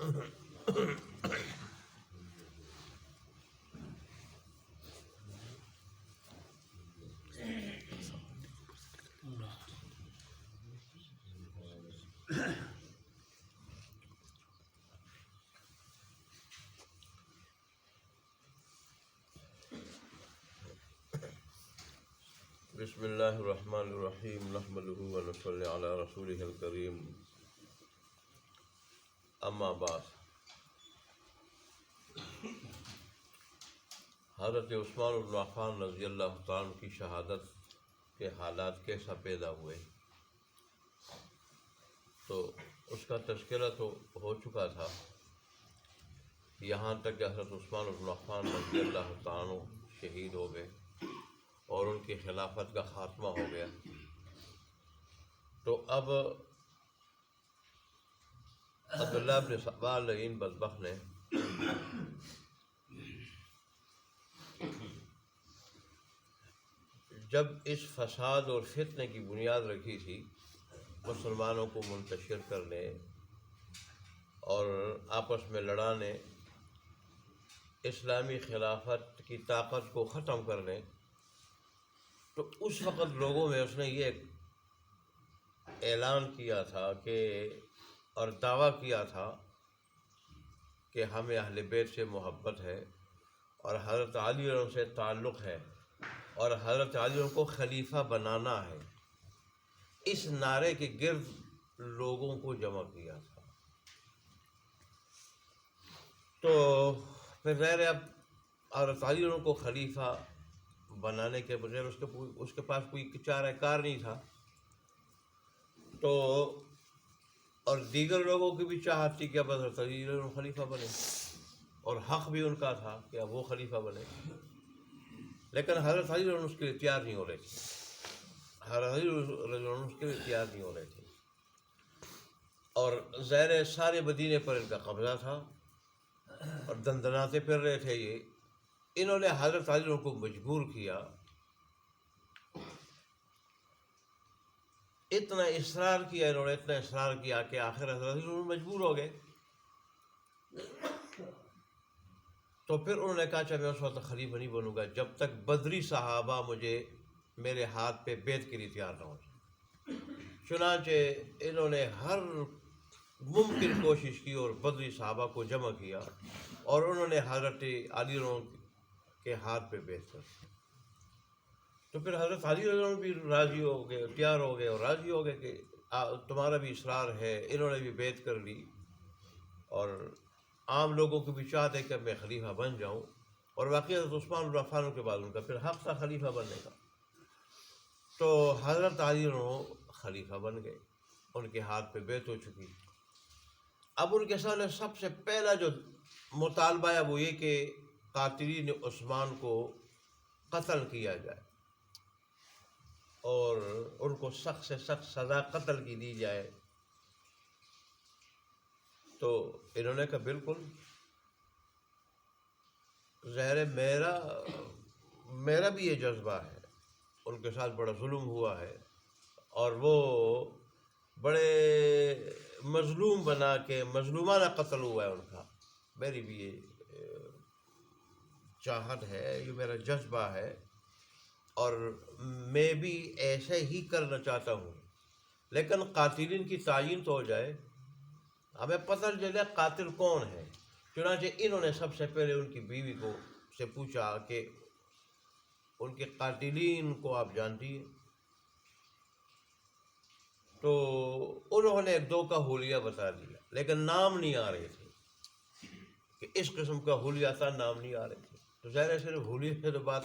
بسم اللہ الرحمن الرحیم نحمدہ ونصلی علی رسولہ الکریم اما بعد۔ حضرت عثمان بن عفان رضی اللہ تعالیٰ عنہ کی شہادت کے حالات کیسا پیدا ہوئے، تو اس کا تذکرہ تو ہو چکا تھا، یہاں تک کہ حضرت عثمان بن عفان رضی اللہ تعالیٰ عنہ شہید ہو گئے اور ان کی خلافت کا خاتمہ ہو گیا۔ تو اب عبداللہ بن سبا لعین بدبخت نے جب اس فساد اور فتنے کی بنیاد رکھی تھی مسلمانوں کو منتشر کرنے اور آپس میں لڑانے، اسلامی خلافت کی طاقت کو ختم کرنے، تو اس وقت لوگوں میں اس نے یہ اعلان کیا تھا کہ اور دعویٰ کیا تھا کہ ہمیں اہل بیت سے محبت ہے اور حضرت علی عنہ سے تعلق ہے اور حضرت علی عنہ کو خلیفہ بنانا ہے۔ اس نعرے کے گرد لوگوں کو جمع کیا تھا۔ تو پھر ظاہر ہے اب حضرت علی عنہ کو خلیفہ بنانے کے بغیر اس کے پاس کوئی چارہ کار نہیں تھا، تو اور دیگر لوگوں کی بھی چاہت تھی کہ اب حضرت علی عنہ خلیفہ بنے، اور حق بھی ان کا تھا کہ اب وہ خلیفہ بنے، لیکن حضرت علی عنہ اس کے لیے تیار نہیں ہو رہے تھے۔ حضرت علی عنہ اس کے لیے تیار نہیں ہو رہے تھے، اور ظاہر سارے مدینے پر ان کا قبضہ تھا اور دندناتے پھر رہے تھے یہ۔ انہوں نے حضرت علی عنہ کو مجبور کیا، اتنا اصرار کیا انہوں نے، اتنا اصرار کیا کہ آخر حضرت علی عنہ مجبور ہو گئے۔ تو پھر انہوں نے کہا میں اس وقت خلیفہ نہیں بنوں گا جب تک بدری صحابہ مجھے میرے ہاتھ پہ بیعت کے لیے تیار نہ ہو جائے۔ چنانچہ انہوں نے ہر ممکن کوشش کی اور بدری صحابہ کو جمع کیا اور انہوں نے حضرت علی عنہ کے ہاتھ پہ بیعت کر دی۔ تو پھر حضرت علی عنہ بھی راضی ہو گئے، تیار ہو گئے اور راضی ہو گئے کہ تمہارا بھی اصرار ہے۔ انہوں نے بھی بیعت کر لی اور عام لوگوں کی بھی چاہت ہے کہ میں خلیفہ بن جاؤں، اور واقعی حضرت عثمان بن عفان کے بعد ان کا پھر حق تھا خلیفہ بننے کا۔ تو حضرت علی عنہ خلیفہ بن گئے، ان کے ہاتھ پہ بیعت ہو چکی۔ اب ان کے سامنے سب سے پہلا جو مطالبہ ہے وہ یہ کہ قاتلین عثمان کو قتل کیا جائے اور ان کو سخت سے سخت سزا قتل کی دی جائے۔ تو انہوں نے کہا بالکل، ظاہر ہے میرا بھی یہ جذبہ ہے، ان کے ساتھ بڑا ظلم ہوا ہے اور وہ بڑے مظلوم بنا کے مظلومانہ قتل ہوا ہے ان کا، میری بھی یہ چاہت ہے، یہ میرا جذبہ ہے اور میں بھی ایسے ہی کرنا چاہتا ہوں، لیکن قاتلین کی تعین تو ہو جائے، ہمیں پتہ چلے قاتل کون ہے۔ چنانچہ انہوں نے سب سے پہلے ان کی بیوی کو سے پوچھا کہ ان کے قاتلین کو آپ جانتی ہیں؟ تو انہوں نے ایک دو کا حلیہ بتا دیا، لیکن نام نہیں آ رہے تھے کہ اس قسم کا حلیہ تھا، نام نہیں آ رہے تھے۔ تو ظاہر ہے صرف حلیہ سے تو بات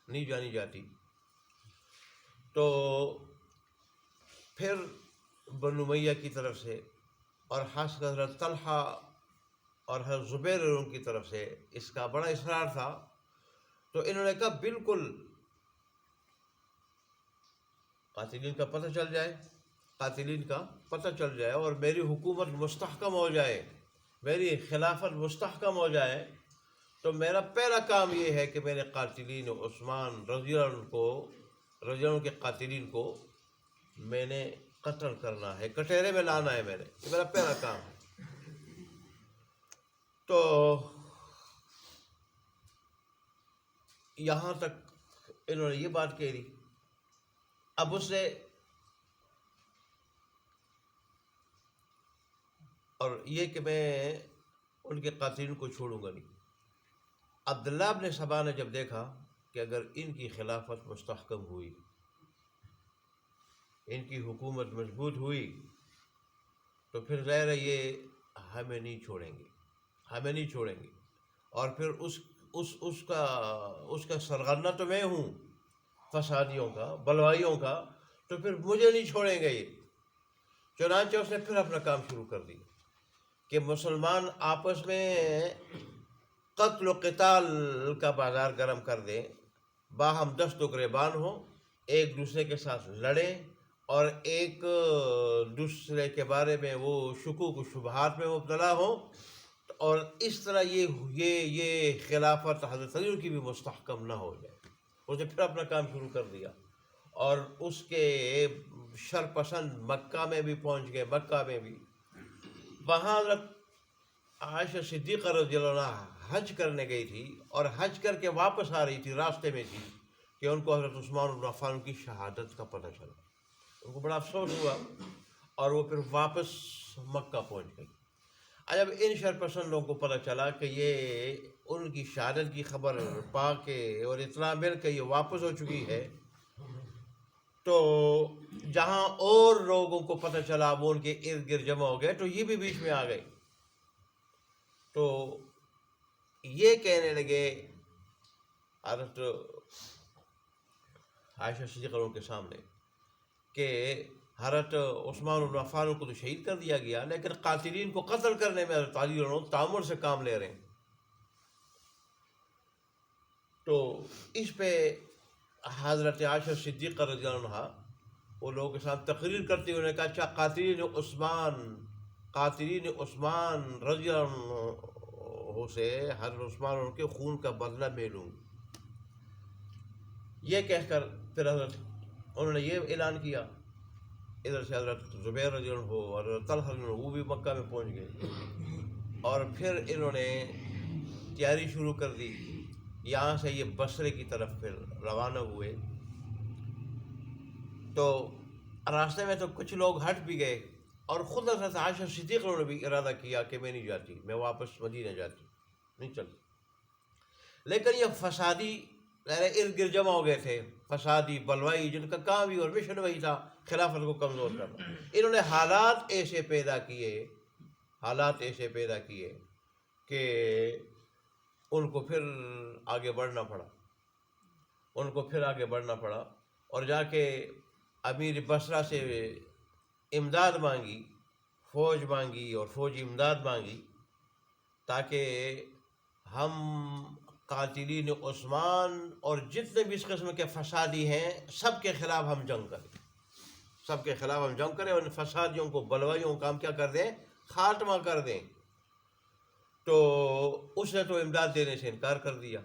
نہیں جانی جاتی۔ تو پھر بنو امیہ کی طرف سے اور خاص کر حضرت طلحہ اور حضرت زبیر کی طرف سے اس کا بڑا اصرار تھا۔ تو انہوں نے کہا بالکل قاتلین کا پتہ چل جائے، قاتلین کا پتہ چل جائے اور میری حکومت مستحکم ہو جائے، میری خلافت مستحکم ہو جائے، تو میرا پہلا کام یہ ہے کہ میرے قاتلین عثمان رضی اللہ عنہ کے قاتلین کو میں نے قتل کرنا ہے، کٹہرے میں لانا ہے، یہ میرا پہلا کام ہے۔ تو یہاں تک انہوں نے یہ بات کہہ دی. اب اس سے اور یہ کہ میں ان کے قاتلین کو چھوڑوں گا نہیں. عبداللہ بن سبا نے جب دیکھا کہ اگر ان کی خلافت مستحکم ہوئی، ان کی حکومت مضبوط ہوئی، تو پھر ظاہر ہے یہ ہمیں نہیں چھوڑیں گے. اور پھر اس کا سرغنہ تو میں ہوں فسادیوں کا، بلوائیوں کا، تو پھر مجھے نہیں چھوڑیں گے یہ. چنانچہ اس نے پھر اپنا کام شروع کر دیا کہ مسلمان آپس میں قتل و قتال کا بازار گرم کر دیں، باہم دست و گریبان ہوں، ایک دوسرے کے ساتھ لڑیں اور ایک دوسرے کے بارے میں وہ شکوک و شبہات میں مبتلا ہوں. اور اس طرح یہ خلافت حضرت علی کی بھی مستحکم نہ ہو جائے. اس نے پھر اپنا کام شروع کر دیا اور اس کے شرپسند مکہ میں بھی پہنچ گئے. مکہ میں بھی وہاں حضرت عائشہ صدیقہ رضی اللہ عنہا حج کرنے گئی تھی اور حج کر کے واپس آ رہی تھی، راستے میں تھی کہ ان کو حضرت عثمان بن عفان کی شہادت کا پتہ چلا. ان کو بڑا افسوس ہوا اور وہ پھر واپس مکہ پہنچ گئی. جب ان شرپسند لوگوں کو پتہ چلا کہ یہ ان کی شہادت کی خبر پا کے اور اطلاع مل کے یہ واپس ہو چکی ہے، تو جہاں اور لوگوں کو پتہ چلا وہ ان کے ارد گرد جمع ہو گئے، تو یہ بھی بیچ میں آ گئے. تو یہ کہنے لگے حضرت عائشہ صدیقہ کے سامنے کہ حضرت عثمان بن عفان کو تو شہید کر دیا گیا، لیکن قاتلین کو قتل کرنے میں حضرت علی تعامل سے کام لے رہے ہیں. تو اس پہ حضرت عائشہ صدیقہ رضی اللہ عنہا وہ لوگوں کے ساتھ تقریر کرتے ہوئے نے کہا اچھا قاتلین عثمان رضی اللہ عنہ سے حضرت عثمان ان کے خون کا بدلہ میں لوں. یہ کہہ کر پھر حضرت انہوں نے یہ اعلان کیا. ادھر سے حضرت زبیر رضی اللہ عنہ اور طلحہ رضی اللہ عنہ وہ بھی مکہ میں پہنچ گئے اور پھر انہوں نے تیاری شروع کر دی. یہاں سے یہ بصرے کی طرف پھر روانہ ہوئے. تو راستے میں تو کچھ لوگ ہٹ بھی گئے اور خود حضرت عائشہ صدیقہ نے بھی ارادہ کیا کہ میں نہیں جاتی، میں واپس مدینہ جاتی، نہیں چلتی. لیکن یہ فسادی ارد گرد جمع ہو گئے تھے، فسادی بلوائی جن کا کام بھی اور مشن وہی تھا خلافت کو کمزور کرنا. انہوں نے حالات ایسے پیدا کیے کہ ان کو پھر آگے بڑھنا پڑا اور جا کے امیر بصرہ سے امداد مانگی، فوج مانگی اور فوجی امداد مانگی تاکہ ہم قاتلین عثمان اور جتنے بھی اس قسم کے فسادی ہیں سب کے خلاف ہم جنگ کریں اور ان فسادیوں کو، بلوائیوں کو ہم کیا کر دیں، خاتمہ کر دیں. تو اس نے تو امداد دینے سے انکار کر دیا،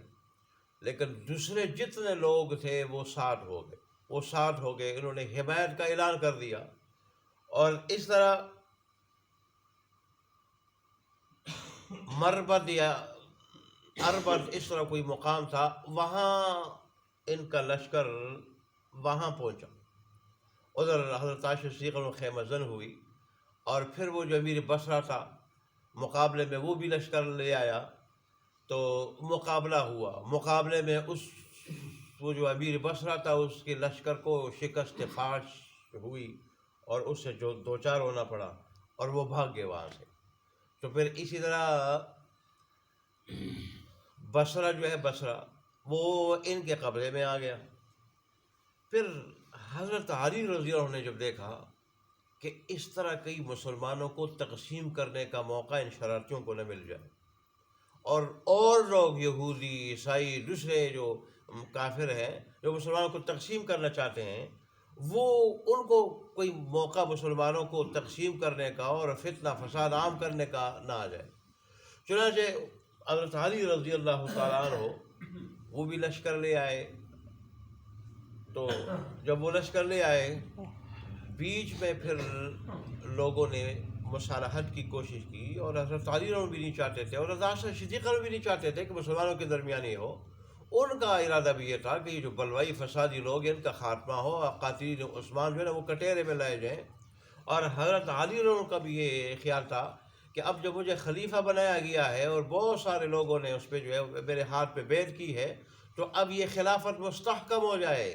لیکن دوسرے جتنے لوگ تھے وہ ساتھ ہو گئے. انہوں نے حمایت کا اعلان کر دیا اور اس طرح مربد یا اربد اس طرح کوئی مقام تھا، وہاں ان کا لشکر وہاں پہنچا. ادھر حضرت عائشہ صدیقہ نے خیمہ زن ہوئی اور پھر وہ جو امیر بصرہ تھا مقابلے میں وہ بھی لشکر لے آیا. تو مقابلہ ہوا، مقابلے میں وہ جو امیر بصرہ تھا اس کے لشکر کو شکست فاش ہوئی اور اس سے جو دو چار ہونا پڑا اور وہ بھاگ گئے وہاں سے. تو پھر اسی طرح بصرہ وہ ان کے قبضے میں آ گیا. پھر حضرت علی رضی اللہ عنہ نے جب دیکھا کہ اس طرح کئی مسلمانوں کو تقسیم کرنے کا موقع ان شرارتیوں کو نہ مل جائے اور لوگ یہودی عیسائی دوسرے جو کافر ہیں جو مسلمانوں کو تقسیم کرنا چاہتے ہیں، وہ ان کو کوئی موقع مسلمانوں کو تقسیم کرنے کا اور فتنہ فساد عام کرنے کا نہ آ جائے. چنانچہ حضرت علی رضی اللہ تعالیٰ عنہ وہ بھی لشکر لے آئے. تو جب وہ لشکر لے آئے بیچ میں پھر لوگوں نے مصالحت کی کوشش کی، اور حضرت علی رضی بھی نہیں چاہتے تھے، اور حضرت عائشہ صدیقہ بھی نہیں چاہتے تھے کہ مسلمانوں کے درمیان یہ ہو۔ ان کا ارادہ بھی یہ تھا کہ یہ جو بلوائی فسادی لوگ ہیں ان کا خاتمہ ہو، اور قاتلین عثمان جو ہے نا وہ کٹہرے میں لائے جائیں۔ اور حضرت علی رضی کا بھی یہ خیال تھا کہ اب جب مجھے خلیفہ بنایا گیا ہے اور بہت سارے لوگوں نے اس پہ جو ہے میرے ہاتھ پہ بیعت کی ہے، تو اب یہ خلافت مستحکم ہو جائے،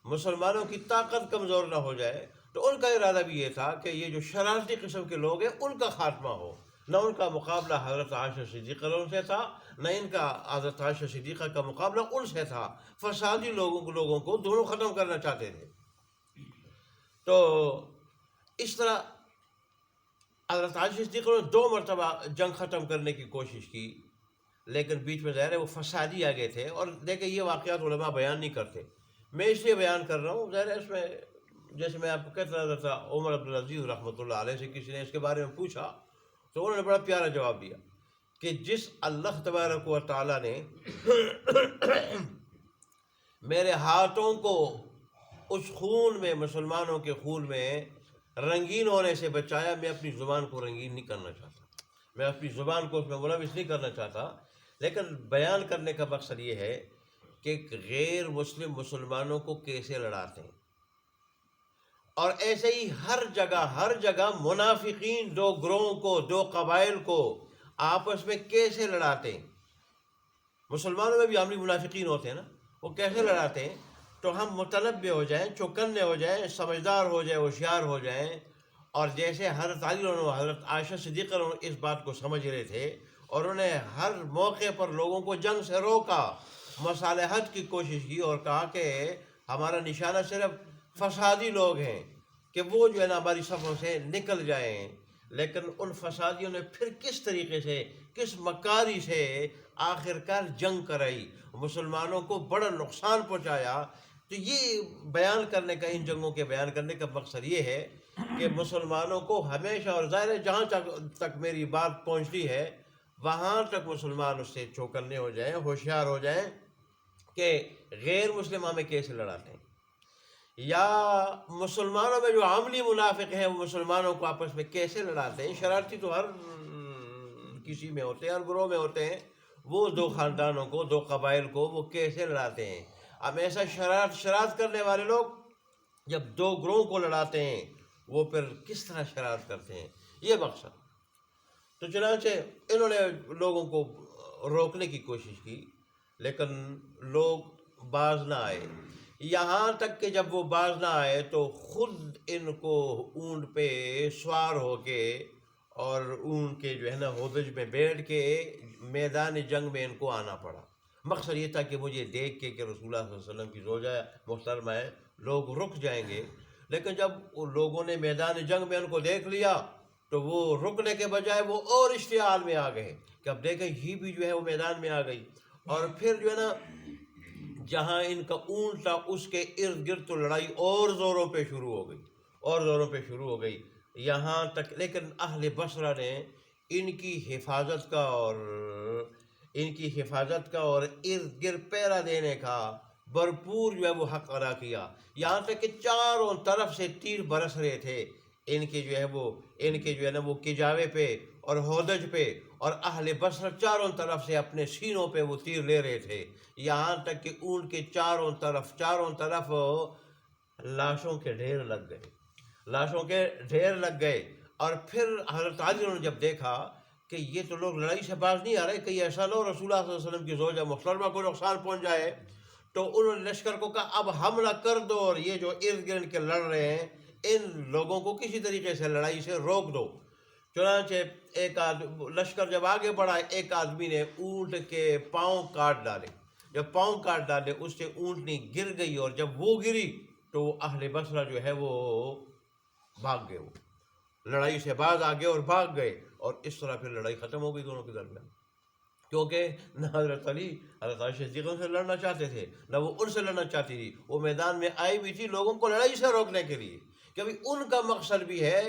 مسلمانوں کی طاقت کمزور نہ ہو جائے۔ تو ان کا ارادہ بھی یہ تھا کہ یہ جو شرارتی قسم کے لوگ ہیں ان کا خاتمہ ہو۔ نہ ان کا مقابلہ حضرت عائشہ صدیقہ سے تھا، نہ ان کا حضرت عائشہ صدیقہ کا مقابلہ ان سے تھا۔ فسادی لوگوں کو دونوں ختم کرنا چاہتے تھے۔ تو اس طرح حضرت عائشہ صدیقہ نے 2 مرتبہ جنگ ختم کرنے کی کوشش کی، لیکن بیچ میں ظاہر ہے وہ فسادی آگے تھے۔ اور دیکھیں یہ واقعات علماء بیان نہیں کرتے، میں اس لیے بیان کر رہا ہوں، ظاہر ہے اس میں جیسے میں آپ کو کہتا رہا تھا، عمر عبدالعزیز رحمۃ اللہ علیہ سے کسی نے اس کے بارے میں پوچھا تو انہوں نے بڑا پیارا جواب دیا کہ جس اللہ تبارک و تعالیٰ نے میرے ہاتھوں کو اس خون میں، مسلمانوں کے خون میں رنگین ہونے سے بچایا، میں اپنی زبان کو رنگین نہیں کرنا چاہتا، میں اپنی زبان کو اس میں ملوث نہیں کرنا چاہتا، لیکن بیان کرنے کا مقصد یہ ہے کہ غیر مسلم مسلمانوں کو کیسے لڑاتے ہیں۔ اور ایسے ہی ہر جگہ منافقین 2 گروہوں کو، 2 قبائل کو آپس میں کیسے لڑاتے ہیں۔ مسلمانوں میں بھی عاملی منافقین ہوتے ہیں نا، وہ کیسے لڑاتے ہیں؟ تو ہم متنبع ہو جائیں، چوکنے ہو جائیں، سمجھدار ہو جائیں، ہوشیار ہو جائیں۔ اور جیسے حضرت علی اور حضرت عائشہ صدیقہ اس بات کو سمجھ رہے تھے، اور انہوں نے ہر موقع پر لوگوں کو جنگ سے روکا، مصالحت کی کوشش کی، اور کہا کہ ہمارا نشانہ صرف فسادی لوگ ہیں کہ وہ جو ہے نا ہماری صفوں سے نکل جائیں۔ لیکن ان فسادیوں نے پھر کس طریقے سے، کس مکاری سے آخرکار جنگ کرائی، مسلمانوں کو بڑا نقصان پہنچایا۔ تو یہ بیان کرنے کا، ان جنگوں کے بیان کرنے کا مقصد یہ ہے کہ مسلمانوں کو ہمیشہ، اور ظاہر ہے جہاں تک میری بات پہنچتی ہے وہاں تک مسلمان اس سے چوکنے ہو جائیں، ہوشیار ہو جائیں کہ غیر مسلم ہمیں کیسے لڑاتے ہیں، یا مسلمانوں میں جو عملی منافق ہیں وہ مسلمانوں کو آپس میں کیسے لڑاتے ہیں۔ شرارتی تو ہر کسی میں ہوتے ہیں، ہر گروہ میں ہوتے ہیں، وہ 2 خاندانوں کو، 2 قبائل کو وہ کیسے لڑاتے ہیں۔ اب ایسا شرارت کرنے والے لوگ جب 2 گروہوں کو لڑاتے ہیں وہ پھر کس طرح شرارت کرتے ہیں، یہ مقصد۔ تو چنانچہ انہوں نے لوگوں کو روکنے کی کوشش کی، لیکن لوگ باز نہ آئے، یہاں تک کہ جب وہ باز نہ آئے تو خود ان کو اونٹ پہ سوار ہو کے، اور اونٹ کے جو ہے نا ہودج میں بیٹھ کے میدان جنگ میں ان کو آنا پڑا۔ مقصد یہ تھا کہ مجھے دیکھ کے کہ رسول اللہ صلی اللہ علیہ وسلم کی زوجہ محترمہ ہے، لوگ رک جائیں گے۔ لیکن جب ان لوگوں نے میدان جنگ میں ان کو دیکھ لیا تو وہ رکنے کے بجائے وہ اور اشتعال میں آ گئے کہ اب دیکھیں یہ بھی جو ہے وہ میدان میں آ گئی۔ اور پھر جو ہے نا جہاں ان کا اونٹ تھا اس کے ارد گرد تو لڑائی اور زوروں پہ شروع ہو گئی، یہاں تک لیکن اہل بصرہ نے ان کی حفاظت کا اور ارد گرد پہرا دینے کا بھرپور جو ہے وہ حق ادا کیا، یہاں تک کہ چاروں طرف سے تیر برس رہے تھے ان کے جو ہے نا وہ کجاوے پہ اور ہودج پہ، اور اہل بصرہ چاروں طرف سے اپنے سینوں پہ وہ تیر لے رہے تھے، یہاں تک کہ اونٹ کے چاروں طرف لاشوں کے ڈھیر لگ گئے۔ اور پھر حضرت علی نے جب دیکھا کہ یہ تو لوگ لڑائی سے باز نہیں آ رہے، کہیں ایسا نہ ہو رسول اللہ صلی اللہ علیہ وسلم کی زوجہ محترمہ کو نقصان پہنچ جائے، تو انہوں نے لشکر کو کہا اب حملہ کر دو، اور یہ جو ارد گرد کے لڑ رہے ہیں ان لوگوں کو کسی طریقے سے لڑائی سے روک دو۔ چنانچہ لشکر جب آگے بڑھا، ایک آدمی نے اونٹ کے پاؤں کاٹ ڈالے، جب پاؤں کاٹ ڈالے اس سے اونٹنی گر گئی، اور جب وہ گری تو اہل بصرہ جو ہے وہ بھاگ گئے، وہ لڑائی سے باز آ گئے اور بھاگ گئے، اور اس طرح پھر لڑائی ختم ہو گئی دونوں کے درمیان۔ کیونکہ نہ حضرت علی حضرت عائشہ صدیقہ سے لڑنا چاہتے تھے، نہ وہ ان سے لڑنا چاہتی تھی، وہ میدان میں آئی بھی تھی لوگوں کو لڑائی سے روکنے کے لیے، کہ ان کا مقصد بھی ہے،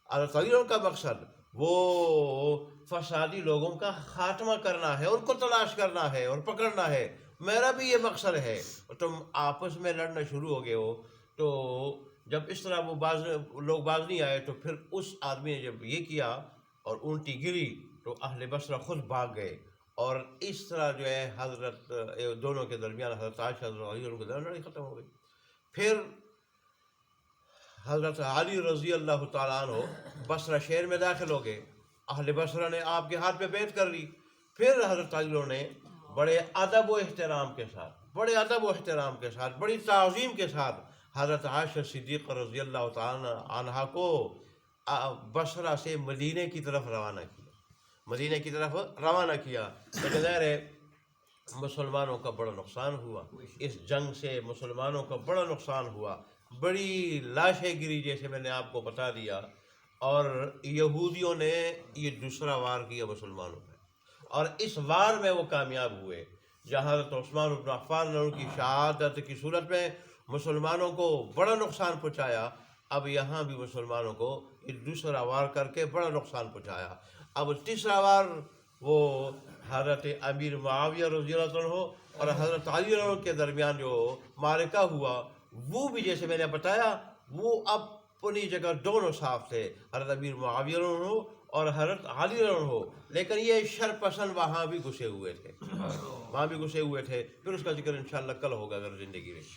حضرت علی کا مقصد وہ فسادی لوگوں کا خاتمہ کرنا ہے، ان کو تلاش کرنا ہے اور پکڑنا ہے، میرا بھی یہ مقصد ہے۔ تم آپس میں لڑنا شروع ہو گئے ہو تو جب اس طرح وہ لوگ باز نہیں آئے تو پھر اس آدمی نے جب یہ کیا اور اونٹی گری تو اہل بصرہ خود بھاگ گئے، اور اس طرح جو ہے حضرت دونوں کے درمیان، حضرت عائشہ حضرت علی کے درمیان لڑائی ختم ہو گئی۔ پھر حضرت علی رضی اللہ تعالیٰ عنہ بصرہ شہر میں داخل ہو گئے، اہل بصرہ نے آپ کے ہاتھ پہ بیعت کر لی۔ پھر حضرت علی نے بڑے ادب و احترام کے ساتھ، بڑی تعظیم کے ساتھ حضرت عائشہ صدیقہ رضی اللہ تعالیٰ عنہا کو بصرہ سے مدینہ کی طرف روانہ کیا۔ لیکن ظاہر ہے مسلمانوں کا بڑا نقصان ہوا، اس جنگ سے مسلمانوں کا بڑا نقصان ہوا، بڑی لاشیں گری جیسے میں نے آپ کو بتا دیا، اور یہودیوں نے یہ دوسرا وار کیا مسلمانوں پہ، اور اس وار میں وہ کامیاب ہوئے، جہاں حضرت عثمان بن عفان نے ان کی شہادت کی صورت میں مسلمانوں کو بڑا نقصان پہنچایا۔ اب یہاں بھی مسلمانوں کو یہ دوسرا وار کر کے بڑا نقصان پہنچایا۔ اب تیسرا وار وہ حضرت امیر معاویہ رضی اللہ عنہ اور حضرت علی عنہ کے درمیان جو معرکہ ہوا، وہ بھی جیسے میں نے بتایا وہ اپنی جگہ دونوں صاف تھے، حضرت امیر معاویہ عنہ اور حضرت علی عنہ، لیکن یہ شرپسند وہاں بھی گھسے ہوئے تھے۔ پھر اس کا ذکر انشاءاللہ کل ہوگا اگر زندگی رہی۔